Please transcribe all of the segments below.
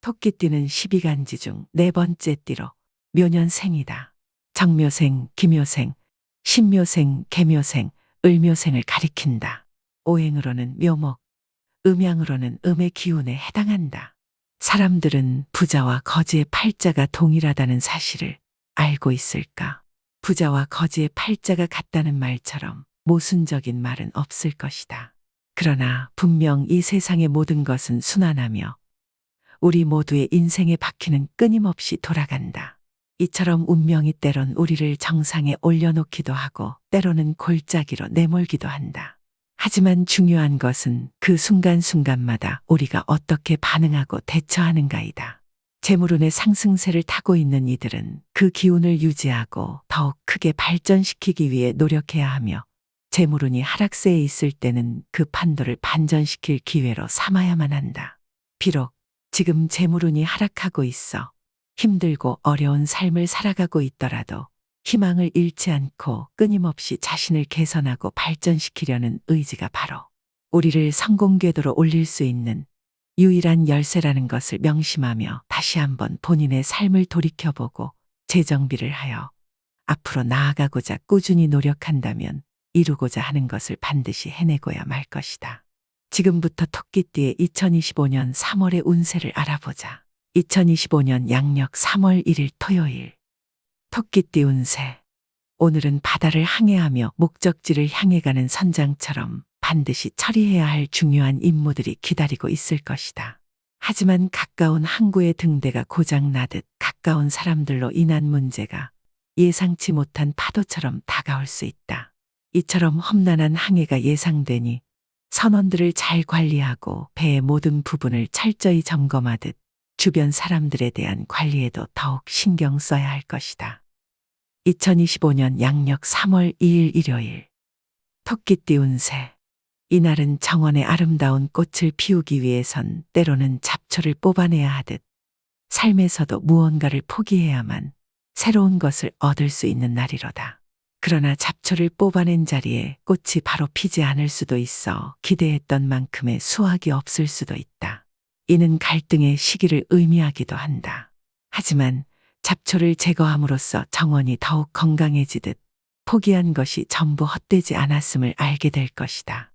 토끼띠는 12간지 중 네 번째 띠로 묘년생이다. 정묘생, 기묘생, 신묘생, 계묘생, 을묘생을 가리킨다. 오행으로는 묘목, 음양으로는 음의 기운에 해당한다. 사람들은 부자와 거지의 팔자가 동일하다는 사실을 알고 있을까? 부자와 거지의 팔자가 같다는 말처럼 모순적인 말은 없을 것이다. 그러나 분명 이 세상의 모든 것은 순환하며 우리 모두의 인생의 바퀴는 끊임없이 돌아간다. 이처럼 운명이 때론 우리를 정상에 올려놓기도 하고 때로는 골짜기로 내몰기도 한다. 하지만 중요한 것은 그 순간순간마다 우리가 어떻게 반응하고 대처하는가이다. 재물운의 상승세를 타고 있는 이들은 그 기운을 유지하고 더욱 크게 발전시키기 위해 노력해야 하며 재물운이 하락세에 있을 때는 그 판도를 반전시킬 기회로 삼아야만 한다. 비록 지금 재물운이 하락하고 있어 힘들고 어려운 삶을 살아가고 있더라도 희망을 잃지 않고 끊임없이 자신을 개선하고 발전시키려는 의지가 바로 우리를 성공 궤도로 올릴 수 있는 유일한 열쇠라는 것을 명심하며 다시 한번 본인의 삶을 돌이켜보고 재정비를 하여 앞으로 나아가고자 꾸준히 노력한다면 이루고자 하는 것을 반드시 해내고야 말 것이다. 지금부터 토끼띠의 2025년 3월의 운세를 알아보자. 2025년 양력 3월 1일 토요일. 토끼띠 운세. 오늘은 바다를 항해하며 목적지를 향해 가는 선장처럼 반드시 처리해야 할 중요한 임무들이 기다리고 있을 것이다. 하지만 가까운 항구의 등대가 고장나듯 가까운 사람들로 인한 문제가 예상치 못한 파도처럼 다가올 수 있다. 이처럼 험난한 항해가 예상되니 선원들을 잘 관리하고 배의 모든 부분을 철저히 점검하듯 주변 사람들에 대한 관리에도 더욱 신경 써야 할 것이다. 2025년 양력 3월 2일 일요일. 토끼띠 운세. 이날은 정원의 아름다운 꽃을 피우기 위해선 때로는 잡초를 뽑아내야 하듯 삶에서도 무언가를 포기해야만 새로운 것을 얻을 수 있는 날이로다. 그러나 잡초를 뽑아낸 자리에 꽃이 바로 피지 않을 수도 있어 기대했던 만큼의 수확이 없을 수도 있다. 이는 갈등의 시기를 의미하기도 한다. 하지만 잡초를 제거함으로써 정원이 더욱 건강해지듯 포기한 것이 전부 헛되지 않았음을 알게 될 것이다.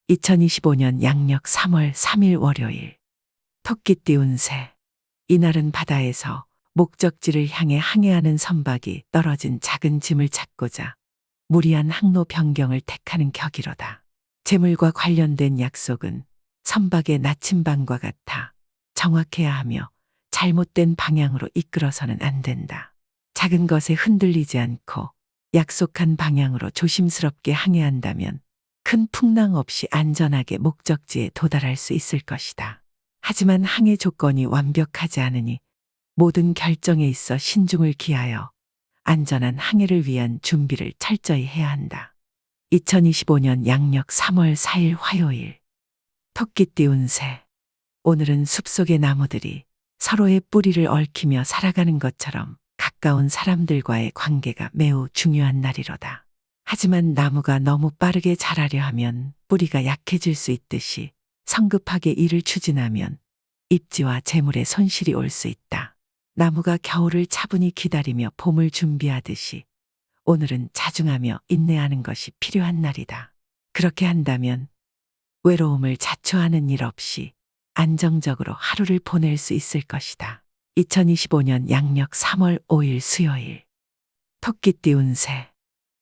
2025년 양력 3월 3일 월요일. 토끼띠 운세. 이날은 바다에서 목적지를 향해 항해하는 선박이 떨어진 작은 짐을 찾고자 무리한 항로 변경을 택하는 격이로다. 재물과 관련된 약속은 선박의 나침반과 같아 정확해야 하며 잘못된 방향으로 이끌어서는 안 된다. 작은 것에 흔들리지 않고 약속한 방향으로 조심스럽게 항해한다면 큰 풍랑 없이 안전하게 목적지에 도달할 수 있을 것이다. 하지만 항해 조건이 완벽하지 않으니 모든 결정에 있어 신중을 기하여 안전한 항해를 위한 준비를 철저히 해야 한다. 2025년 양력 3월 4일 화요일. 토끼띠 운세. 오늘은 숲속의 나무들이 서로의 뿌리를 얽히며 살아가는 것처럼 가까운 사람들과의 관계가 매우 중요한 날이로다. 하지만 나무가 너무 빠르게 자라려 하면 뿌리가 약해질 수 있듯이 성급하게 일을 추진하면 입지와 재물에 손실이 올 수 있다. 나무가 겨울을 차분히 기다리며 봄을 준비하듯이 오늘은 자중하며 인내하는 것이 필요한 날이다. 그렇게 한다면 외로움을 자초하는 일 없이 안정적으로 하루를 보낼 수 있을 것이다. 2025년 양력 3월 5일 수요일. 토끼띠 운세.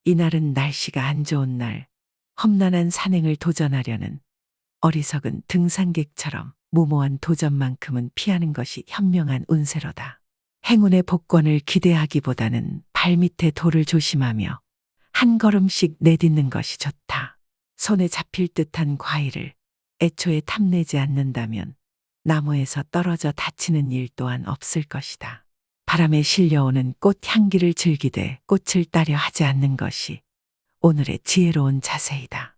이날은 날씨가 안 좋은 날, 험난한 산행을 도전하려는 어리석은 등산객처럼 무모한 도전만큼은 피하는 것이 현명한 운세로다. 행운의 복권을 기대하기보다는 발밑에 돌을 조심하며 한 걸음씩 내딛는 것이 좋다. 손에 잡힐 듯한 과일을 애초에 탐내지 않는다면 나무에서 떨어져 다치는 일 또한 없을 것이다. 바람에 실려오는 꽃 향기를 즐기되 꽃을 따려 하지 않는 것이 오늘의 지혜로운 자세이다.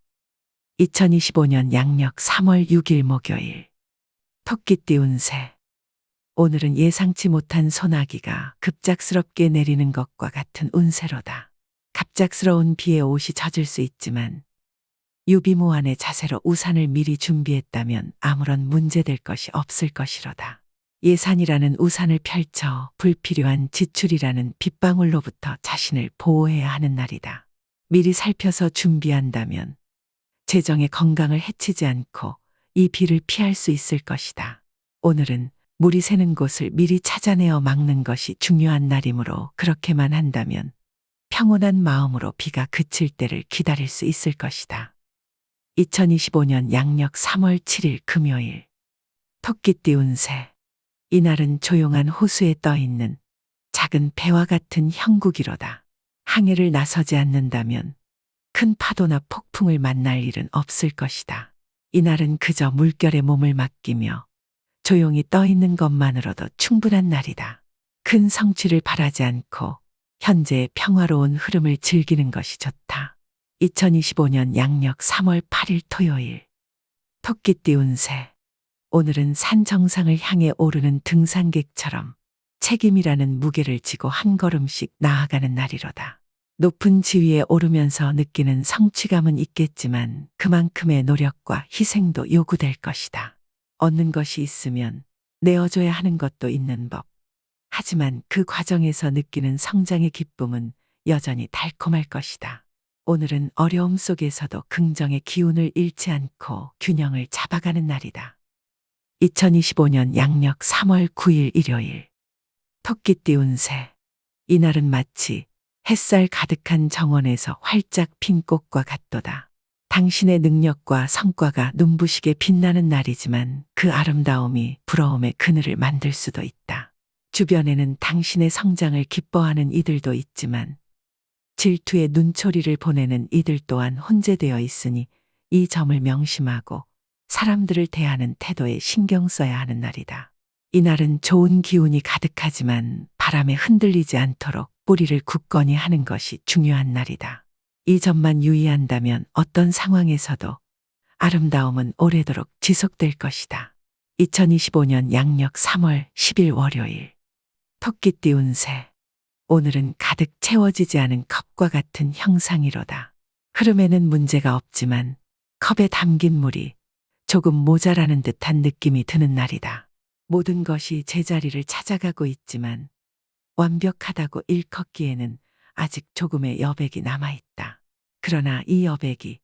2025년 양력 3월 6일 목요일. 토끼띠 운세. 오늘은 예상치 못한 소나기가 급작스럽게 내리는 것과 같은 운세로다. 갑작스러운 비에 옷이 젖을 수 있지만 유비무환의 자세로 우산을 미리 준비했다면 아무런 문제될 것이 없을 것이로다. 예산이라는 우산을 펼쳐 불필요한 지출이라는 빗방울로부터 자신을 보호해야 하는 날이다. 미리 살펴서 준비한다면 재정의 건강을 해치지 않고 이 비를 피할 수 있을 것이다. 오늘은 물이 새는 곳을 미리 찾아내어 막는 것이 중요한 날이므로 그렇게만 한다면 평온한 마음으로 비가 그칠 때를 기다릴 수 있을 것이다. 2025년 양력 3월 7일 금요일. 토끼띠 운세. 이날은 조용한 호수에 떠있는 작은 배와 같은 형국이로다. 항해를 나서지 않는다면 큰 파도나 폭풍을 만날 일은 없을 것이다. 이날은 그저 물결에 몸을 맡기며 조용히 떠있는 것만으로도 충분한 날이다. 큰 성취를 바라지 않고 현재의 평화로운 흐름을 즐기는 것이 좋다. 2025년 양력 3월 8일 토요일. 토끼띠 운세. 오늘은 산 정상을 향해 오르는 등산객처럼 책임이라는 무게를 지고 한 걸음씩 나아가는 날이로다. 높은 지위에 오르면서 느끼는 성취감은 있겠지만 그만큼의 노력과 희생도 요구될 것이다. 얻는 것이 있으면 내어줘야 하는 것도 있는 법. 하지만 그 과정에서 느끼는 성장의 기쁨은 여전히 달콤할 것이다. 오늘은 어려움 속에서도 긍정의 기운을 잃지 않고 균형을 잡아가는 날이다. 2025년 양력 3월 9일 일요일. 토끼띠 운세. 이날은 마치 햇살 가득한 정원에서 활짝 핀 꽃과 같도다. 당신의 능력과 성과가 눈부시게 빛나는 날이지만 그 아름다움이 부러움의 그늘을 만들 수도 있다. 주변에는 당신의 성장을 기뻐하는 이들도 있지만 질투의 눈초리를 보내는 이들 또한 혼재되어 있으니 이 점을 명심하고 사람들을 대하는 태도에 신경 써야 하는 날이다. 이날은 좋은 기운이 가득하지만 바람에 흔들리지 않도록 뿌리를 굳건히 하는 것이 중요한 날이다. 이 점만 유의한다면 어떤 상황에서도 아름다움은 오래도록 지속될 것이다. 2025년 양력 3월 10일 월요일. 토끼띠 운세. 오늘은 가득 채워지지 않은 컵과 같은 형상이로다. 흐름에는 문제가 없지만 컵에 담긴 물이 조금 모자라는 듯한 느낌이 드는 날이다. 모든 것이 제자리를 찾아가고 있지만 완벽하다고 일컫기에는 아직 조금의 여백이 남아있다. 그러나 이 여백이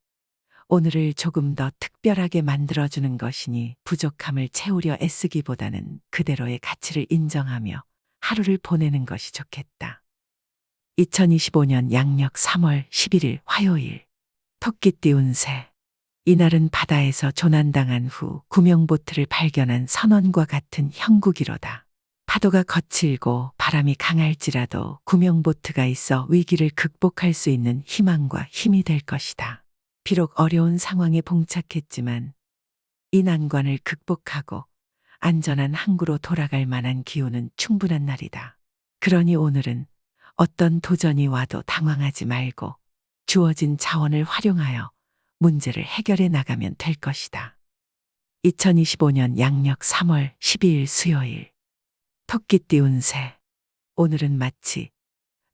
오늘을 조금 더 특별하게 만들어주는 것이니 부족함을 채우려 애쓰기보다는 그대로의 가치를 인정하며 하루를 보내는 것이 좋겠다. 2025년 양력 3월 11일 화요일. 토끼띠 운세. 이날은 바다에서 조난당한 후 구명보트를 발견한 선원과 같은 형국이로다. 파도가 거칠고 바람이 강할지라도 구명보트가 있어 위기를 극복할 수 있는 희망과 힘이 될 것이다. 비록 어려운 상황에 봉착했지만 이 난관을 극복하고 안전한 항구로 돌아갈 만한 기운은 충분한 날이다. 그러니 오늘은 어떤 도전이 와도 당황하지 말고 주어진 자원을 활용하여 문제를 해결해 나가면 될 것이다. 2025년 양력 3월 12일 수요일. 토끼띠 운세. 오늘은 마치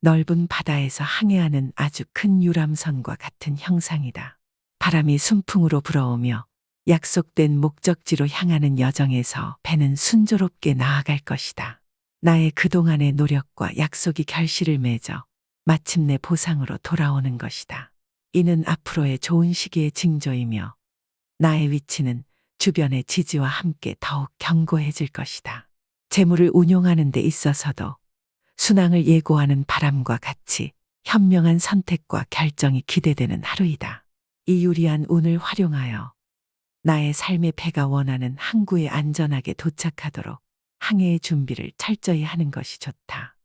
넓은 바다에서 항해하는 아주 큰 유람선과 같은 형상이다. 바람이 순풍으로 불어오며 약속된 목적지로 향하는 여정에서 배는 순조롭게 나아갈 것이다. 나의 그동안의 노력과 약속이 결실을 맺어 마침내 보상으로 돌아오는 것이다. 이는 앞으로의 좋은 시기의 징조이며 나의 위치는 주변의 지지와 함께 더욱 견고해질 것이다. 재물을 운용하는 데 있어서도 순항을 예고하는 바람과 같이 현명한 선택과 결정이 기대되는 하루이다. 이 유리한 운을 활용하여 나의 삶의 배가 원하는 항구에 안전하게 도착하도록 항해의 준비를 철저히 하는 것이 좋다.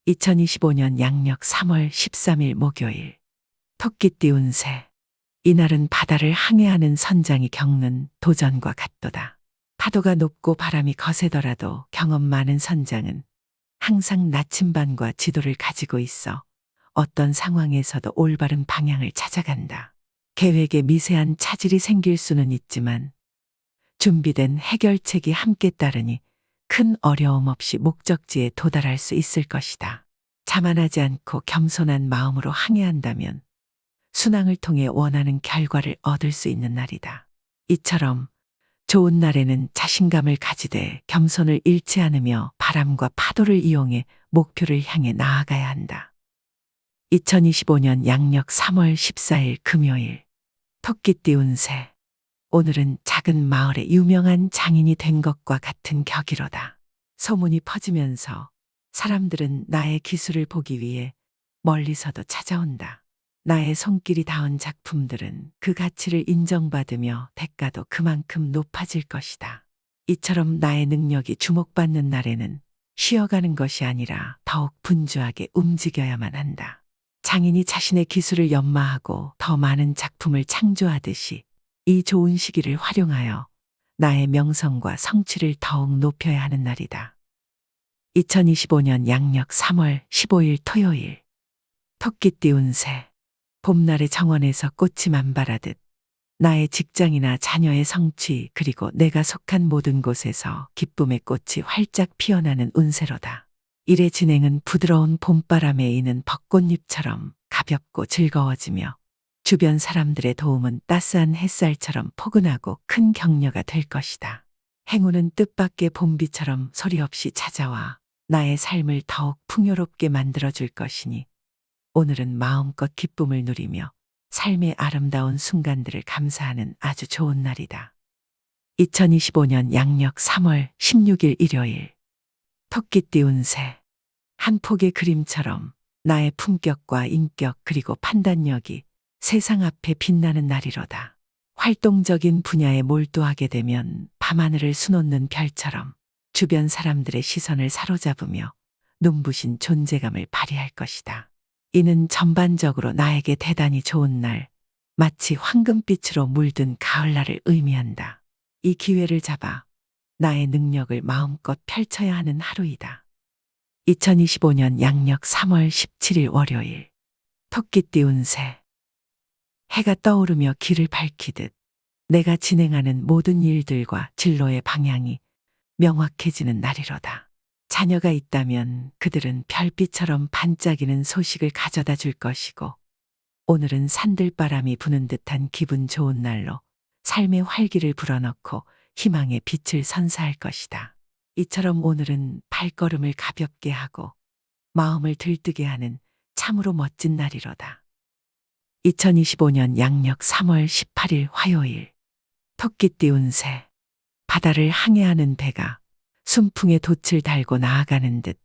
2025년 양력 3월 13일 목요일. 토끼띠 운세. 이날은 바다를 항해하는 선장이 겪는 도전과 같도다. 파도가 높고 바람이 거세더라도 경험 많은 선장은 항상 나침반과 지도를 가지고 있어 어떤 상황에서도 올바른 방향을 찾아간다. 계획에 미세한 차질이 생길 수는 있지만 준비된 해결책이 함께 따르니 큰 어려움 없이 목적지에 도달할 수 있을 것이다. 자만하지 않고 겸손한 마음으로 항해한다면 순항을 통해 원하는 결과를 얻을 수 있는 날이다. 이처럼 좋은 날에는 자신감을 가지되 겸손을 잃지 않으며 바람과 파도를 이용해 목표를 향해 나아가야 한다. 2025년 양력 3월 14일 금요일. 토끼띠 운세. 오늘은 작은 마을의 유명한 장인이 된 것과 같은 격이로다. 소문이 퍼지면서 사람들은 나의 기술을 보기 위해 멀리서도 찾아온다. 나의 손길이 닿은 작품들은 그 가치를 인정받으며 대가도 그만큼 높아질 것이다. 이처럼 나의 능력이 주목받는 날에는 쉬어가는 것이 아니라 더욱 분주하게 움직여야만 한다. 장인이 자신의 기술을 연마하고 더 많은 작품을 창조하듯이 이 좋은 시기를 활용하여 나의 명성과 성취를 더욱 높여야 하는 날이다. 2025년 양력 3월 15일 토요일. 토끼띠 운세. 봄날의 정원에서 꽃이 만발하듯 나의 직장이나 자녀의 성취 그리고 내가 속한 모든 곳에서 기쁨의 꽃이 활짝 피어나는 운세로다. 일의 진행은 부드러운 봄바람에 이는 벚꽃잎처럼 가볍고 즐거워지며 주변 사람들의 도움은 따스한 햇살처럼 포근하고 큰 격려가 될 것이다. 행운은 뜻밖의 봄비처럼 소리 없이 찾아와 나의 삶을 더욱 풍요롭게 만들어줄 것이니 오늘은 마음껏 기쁨을 누리며 삶의 아름다운 순간들을 감사하는 아주 좋은 날이다. 2025년 양력 3월 16일 일요일. 토끼띠 운세. 한 폭의 그림처럼 나의 품격과 인격 그리고 판단력이 세상 앞에 빛나는 날이로다. 활동적인 분야에 몰두하게 되면 밤하늘을 수놓는 별처럼 주변 사람들의 시선을 사로잡으며 눈부신 존재감을 발휘할 것이다. 이는 전반적으로 나에게 대단히 좋은 날, 마치 황금빛으로 물든 가을날을 의미한다. 이 기회를 잡아 나의 능력을 마음껏 펼쳐야 하는 하루이다. 2025년 양력 3월 17일 월요일. 토끼띠 운세. 해가 떠오르며 길을 밝히듯 내가 진행하는 모든 일들과 진로의 방향이 명확해지는 날이로다. 자녀가 있다면 그들은 별빛처럼 반짝이는 소식을 가져다 줄 것이고 오늘은 산들바람이 부는 듯한 기분 좋은 날로 삶의 활기를 불어넣고 희망의 빛을 선사할 것이다. 이처럼 오늘은 발걸음을 가볍게 하고 마음을 들뜨게 하는 참으로 멋진 날이로다. 2025년 양력 3월 18일 화요일. 토끼띠 운세. 바다를 항해하는 배가 순풍에 돛을 달고 나아가는 듯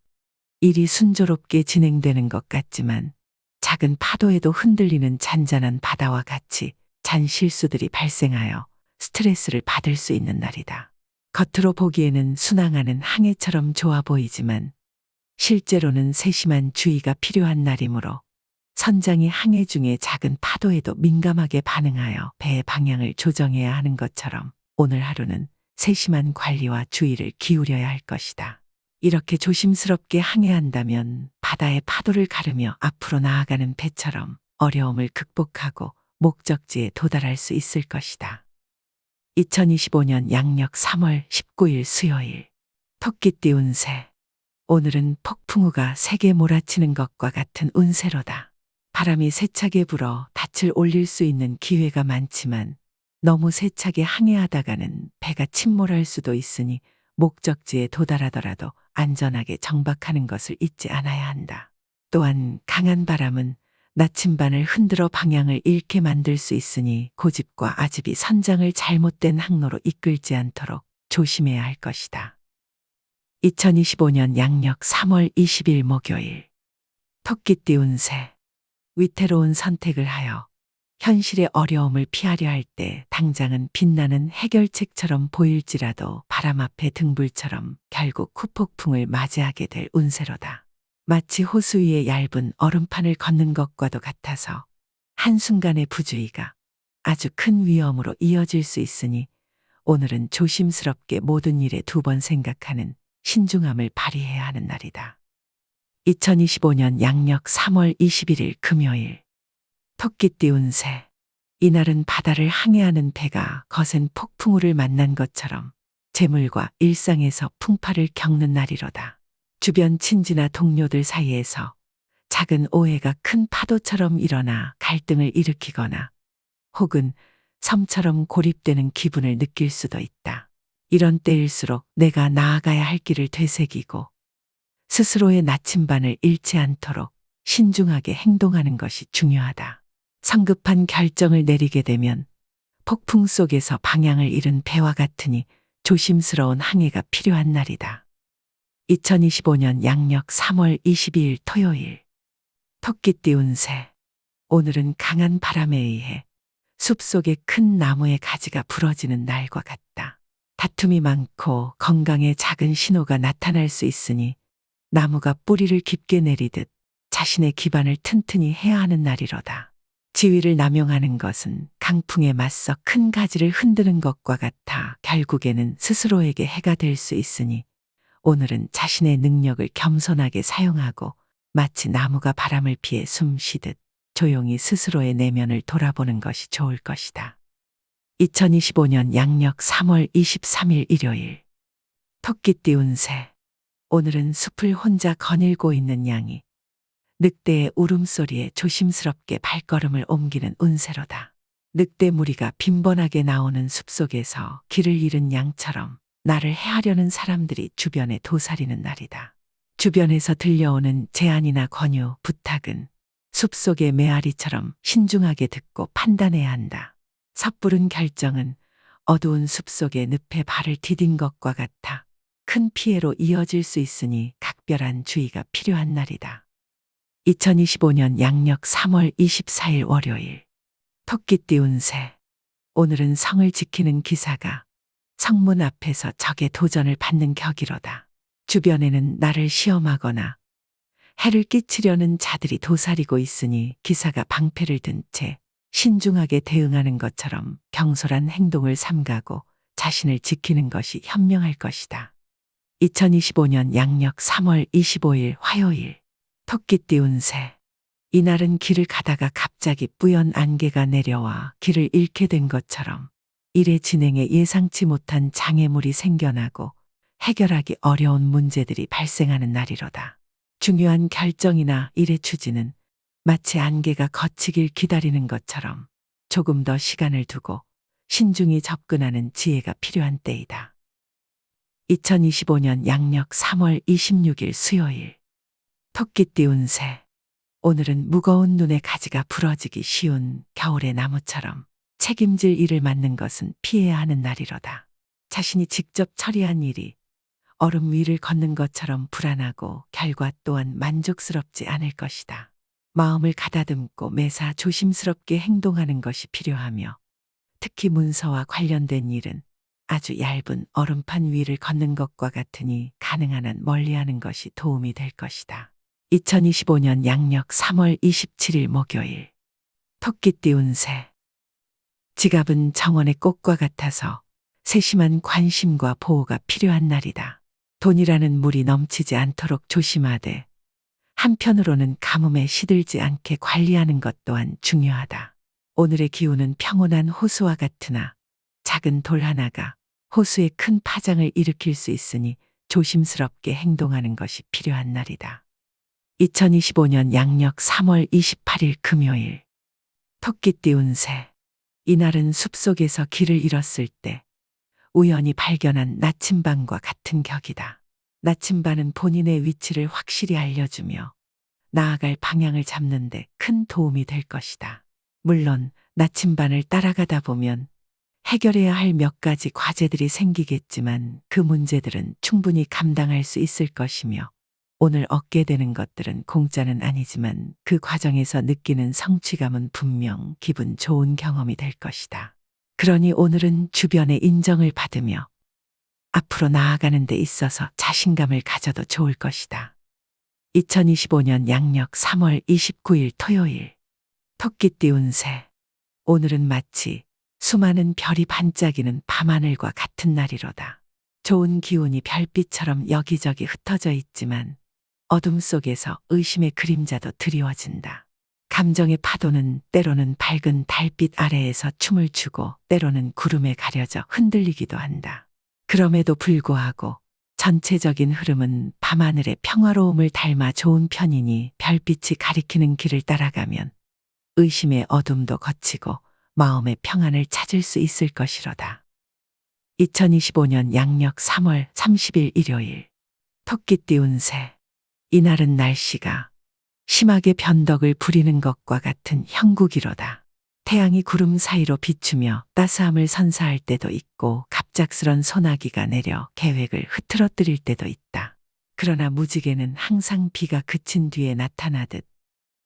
일이 순조롭게 진행되는 것 같지만 작은 파도에도 흔들리는 잔잔한 바다와 같이 잔 실수들이 발생하여 스트레스를 받을 수 있는 날이다. 겉으로 보기에는 순항하는 항해처럼 좋아 보이지만 실제로는 세심한 주의가 필요한 날이므로 선장이 항해 중에 작은 파도에도 민감하게 반응하여 배의 방향을 조정해야 하는 것처럼 오늘 하루는 세심한 관리와 주의를 기울여야 할 것이다. 이렇게 조심스럽게 항해한다면 바다의 파도를 가르며 앞으로 나아가는 배처럼 어려움을 극복하고 목적지에 도달할 수 있을 것이다. 2025년 양력 3월 19일 수요일. 토끼띠 운세. 오늘은 폭풍우가 세게 몰아치는 것과 같은 운세로다. 바람이 세차게 불어 닻을 올릴 수 있는 기회가 많지만 너무 세차게 항해하다가는 배가 침몰할 수도 있으니 목적지에 도달하더라도 안전하게 정박하는 것을 잊지 않아야 한다. 또한 강한 바람은 나침반을 흔들어 방향을 잃게 만들 수 있으니 고집과 아집이 선장을 잘못된 항로로 이끌지 않도록 조심해야 할 것이다. 2025년 양력 3월 20일 목요일. 토끼띠 운세. 위태로운 선택을 하여 현실의 어려움을 피하려 할 때 당장은 빛나는 해결책처럼 보일지라도 바람 앞에 등불처럼 결국 후폭풍을 맞이하게 될 운세로다. 마치 호수 위에 얇은 얼음판을 걷는 것과도 같아서 한순간의 부주의가 아주 큰 위험으로 이어질 수 있으니 오늘은 조심스럽게 모든 일에 두 번 생각하는 신중함을 발휘해야 하는 날이다. 2025년 양력 3월 21일 금요일. 토끼띠 운세. 이날은 바다를 항해하는 배가 거센 폭풍우를 만난 것처럼 재물과 일상에서 풍파를 겪는 날이로다. 주변 친지나 동료들 사이에서 작은 오해가 큰 파도처럼 일어나 갈등을 일으키거나 혹은 섬처럼 고립되는 기분을 느낄 수도 있다. 이런 때일수록 내가 나아가야 할 길을 되새기고 스스로의 나침반을 잃지 않도록 신중하게 행동하는 것이 중요하다. 성급한 결정을 내리게 되면 폭풍 속에서 방향을 잃은 배와 같으니 조심스러운 항해가 필요한 날이다. 2025년 양력 3월 22일 토요일. 토끼띠 운세. 오늘은 강한 바람에 의해 숲속의 큰 나무의 가지가 부러지는 날과 같다. 다툼이 많고 건강에 작은 신호가 나타날 수 있으니 나무가 뿌리를 깊게 내리듯 자신의 기반을 튼튼히 해야 하는 날이로다. 지위를 남용하는 것은 강풍에 맞서 큰 가지를 흔드는 것과 같아 결국에는 스스로에게 해가 될 수 있으니 오늘은 자신의 능력을 겸손하게 사용하고 마치 나무가 바람을 피해 숨 쉬듯 조용히 스스로의 내면을 돌아보는 것이 좋을 것이다. 2025년 양력 3월 23일 일요일. 토끼띠 운세. 오늘은 숲을 혼자 거닐고 있는 양이 늑대의 울음소리에 조심스럽게 발걸음을 옮기는 운세로다. 늑대 무리가 빈번하게 나오는 숲속에서 길을 잃은 양처럼 나를 해하려는 사람들이 주변에 도사리는 날이다. 주변에서 들려오는 제안이나 권유, 부탁은 숲속의 메아리처럼 신중하게 듣고 판단해야 한다. 섣부른 결정은 어두운 숲속의 늪에 발을 디딘 것과 같아 큰 피해로 이어질 수 있으니 각별한 주의가 필요한 날이다. 2025년 양력 3월 24일 월요일. 토끼띠 운세. 오늘은 성을 지키는 기사가 성문 앞에서 적의 도전을 받는 격이로다. 주변에는 나를 시험하거나 해를 끼치려는 자들이 도사리고 있으니 기사가 방패를 든 채 신중하게 대응하는 것처럼 경솔한 행동을 삼가고 자신을 지키는 것이 현명할 것이다. 2025년 양력 3월 25일 화요일. 토끼띠 운세. 이날은 길을 가다가 갑자기 뿌연 안개가 내려와 길을 잃게 된 것처럼 일의 진행에 예상치 못한 장애물이 생겨나고 해결하기 어려운 문제들이 발생하는 날이로다. 중요한 결정이나 일의 추진은 마치 안개가 걷히길 기다리는 것처럼 조금 더 시간을 두고 신중히 접근하는 지혜가 필요한 때이다. 2025년 양력 3월 26일 수요일. 토끼띠 운세. 오늘은 무거운 눈의 가지가 부러지기 쉬운 겨울의 나무처럼 책임질 일을 맡는 것은 피해야 하는 날이로다. 자신이 직접 처리한 일이 얼음 위를 걷는 것처럼 불안하고 결과 또한 만족스럽지 않을 것이다. 마음을 가다듬고 매사 조심스럽게 행동하는 것이 필요하며 특히 문서와 관련된 일은 아주 얇은 얼음판 위를 걷는 것과 같으니 가능한 한 멀리하는 것이 도움이 될 것이다. 2025년 양력 3월 27일 목요일. 토끼띠 운세. 지갑은 정원의 꽃과 같아서 세심한 관심과 보호가 필요한 날이다. 돈이라는 물이 넘치지 않도록 조심하되 한편으로는 가뭄에 시들지 않게 관리하는 것 또한 중요하다. 오늘의 기운은 평온한 호수와 같으나 작은 돌 하나가 호수에 큰 파장을 일으킬 수 있으니 조심스럽게 행동하는 것이 필요한 날이다. 2025년 양력 3월 28일 금요일. 토끼띠 운세. 이날은 숲속에서 길을 잃었을 때 우연히 발견한 나침반과 같은 격이다. 나침반은 본인의 위치를 확실히 알려주며 나아갈 방향을 잡는 데 큰 도움이 될 것이다. 물론 나침반을 따라가다 보면 해결해야 할 몇 가지 과제들이 생기겠지만 그 문제들은 충분히 감당할 수 있을 것이며 오늘 얻게 되는 것들은 공짜는 아니지만 그 과정에서 느끼는 성취감은 분명 기분 좋은 경험이 될 것이다. 그러니 오늘은 주변의 인정을 받으며 앞으로 나아가는 데 있어서 자신감을 가져도 좋을 것이다. 2025년 양력 3월 29일 토요일. 토끼띠 운세. 오늘은 마치 수많은 별이 반짝이는 밤하늘과 같은 날이로다. 좋은 기운이 별빛처럼 여기저기 흩어져 있지만 어둠 속에서 의심의 그림자도 드리워진다. 감정의 파도는 때로는 밝은 달빛 아래에서 춤을 추고 때로는 구름에 가려져 흔들리기도 한다. 그럼에도 불구하고 전체적인 흐름은 밤하늘의 평화로움을 닮아 좋은 편이니 별빛이 가리키는 길을 따라가면 의심의 어둠도 거치고 마음의 평안을 찾을 수 있을 것이로다. 2025년 양력 3월 30일 일요일. 토끼띠 운세. 이날은 날씨가 심하게 변덕을 부리는 것과 같은 형국이로다. 태양이 구름 사이로 비추며 따스함을 선사할 때도 있고 갑작스런 소나기가 내려 계획을 흐트러뜨릴 때도 있다. 그러나 무지개는 항상 비가 그친 뒤에 나타나듯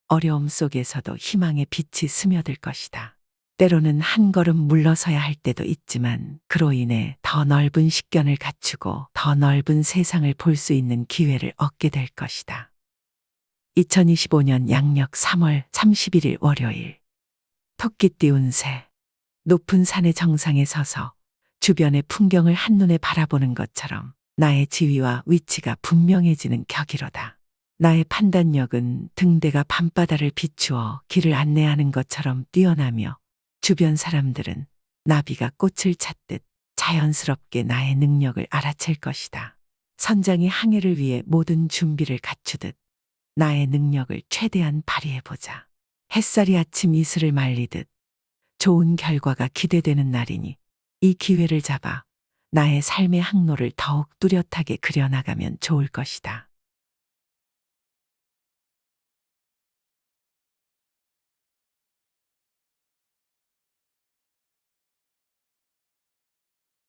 어려움 속에서도 희망의 빛이 스며들 것이다. 때로는 한 걸음 물러서야 할 때도 있지만 그로 인해 더 넓은 식견을 갖추고 더 넓은 세상을 볼 수 있는 기회를 얻게 될 것이다. 2025년 양력 3월 31일 월요일. 토끼띠 운세. 높은 산의 정상에 서서 주변의 풍경을 한눈에 바라보는 것처럼 나의 지위와 위치가 분명해지는 격이로다. 나의 판단력은 등대가 밤바다를 비추어 길을 안내하는 것처럼 뛰어나며 주변 사람들은 나비가 꽃을 찾듯 자연스럽게 나의 능력을 알아챌 것이다. 선장이 항해를 위해 모든 준비를 갖추듯 나의 능력을 최대한 발휘해보자. 햇살이 아침 이슬을 말리듯 좋은 결과가 기대되는 날이니 이 기회를 잡아 나의 삶의 항로를 더욱 뚜렷하게 그려나가면 좋을 것이다.